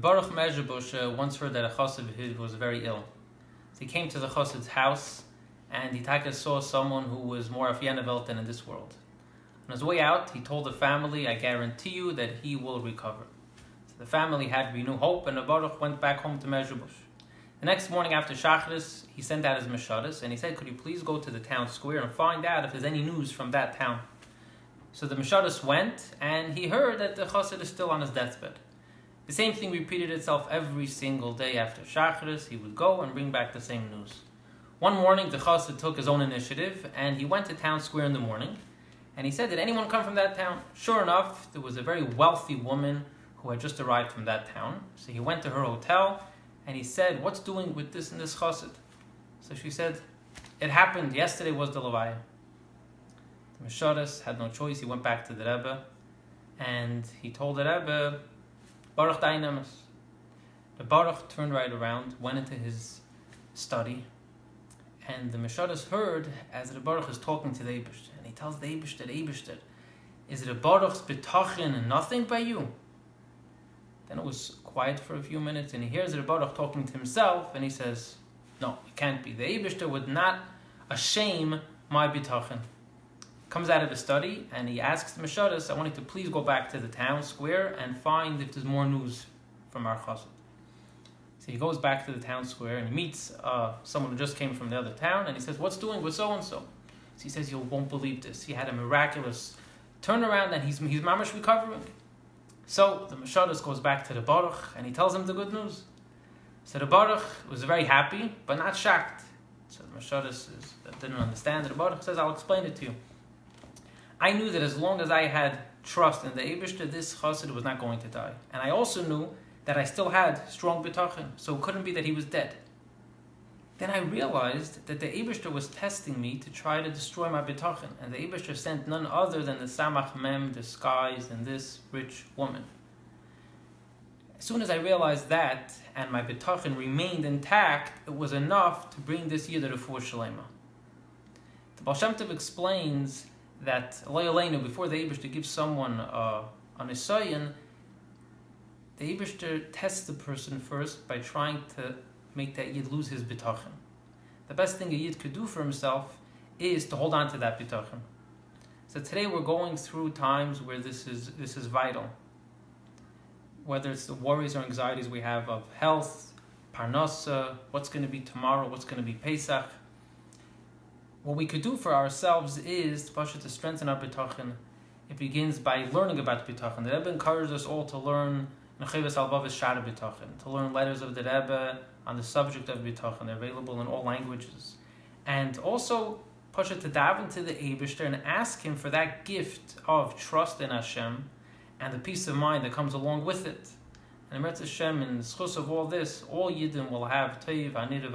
Baruch Mezhebush once heard that a chassid of his was very ill. So he came to the chassid's house, and he saw someone who was more of Yenevelt than in this world. On his way out, he told the family, "I guarantee you that he will recover." So the family had renewed hope, and the Baruch went back home to Mezhebush. The next morning after Shacharis, he sent out his Meshadas, and he said, "Could you please go to the town square and find out if there's any news from that town?" So the Meshadas went, and he heard that the chassid is still on his deathbed. The same thing repeated itself every single day after Shacharis. He would go and bring back the same news. One morning, the chassid took his own initiative, and he went to town square in the morning, and he said, "Did anyone come from that town?" Sure enough, there was a very wealthy woman who had just arrived from that town. So he went to her hotel, and he said, "What's doing with this and this chassid?" So she said, "It happened. Yesterday was the Levaya." The Meshadas had no choice. He went back to the Rebbe, and he told the Rebbe, "Baruch Dainamas." The Baruch turned right around, went into his study, and the Meshadas heard as the Baruch is talking to the Eibishter, and he tells the Eibishter, "Is it a Baruch's betachin and nothing by you?" Then it was quiet for a few minutes, and he hears the Baruch talking to himself, and he says, "No, it can't be. The Eibishter would not shame my betachin." Comes out of his study, and he asks the Meshadas, "I want you to please go back to the town square and find if there's more news from our chassid." So he goes back to the town square, and he meets someone who just came from the other town, and he says, "What's doing with so-and-so?" So he says, "You won't believe this. He had a miraculous turnaround, and he's mamash recovering." So the Meshadas goes back to the Baruch, and he tells him the good news. So the Baruch was very happy, but not shocked. So the Meshadas didn't understand. The Baruch says, "I'll explain it to you. I knew that as long as I had trust in the Eibishter, this chassid was not going to die. And I also knew that I still had strong bitachon, so it couldn't be that he was dead. Then I realized that the Eibishter was testing me to try to destroy my bitachon, and the Eibishter sent none other than the Samach Mem disguised in this rich woman. As soon as I realized that, and my bitachon remained intact, it was enough to bring this Yid to Refuah Shalema." The Baal Shem Tov explains that WA0139, before the Eibishter gives someone an Isayan, the Eibishter tests the person first by trying to make that Yid lose his bitachon. The best thing a Yid could do for himself is to hold on to that bitachon. So today we're going through times where this is vital. Whether it's the worries or anxieties we have of health, parnasa, what's going to be tomorrow, what's going to be Pesach. What we could do for ourselves is to strengthen our bitachon. It begins by learning about bitachon. The Rebbe encourages us all to learn to learn letters of the Rebbe on the subject of bitachon. They're available in all languages. And also, to daven to the Eibishter and ask him for that gift of trust in Hashem and the peace of mind that comes along with it. And Eretz Hashem, in the schus of all this, all Yidden will have toiv, anir,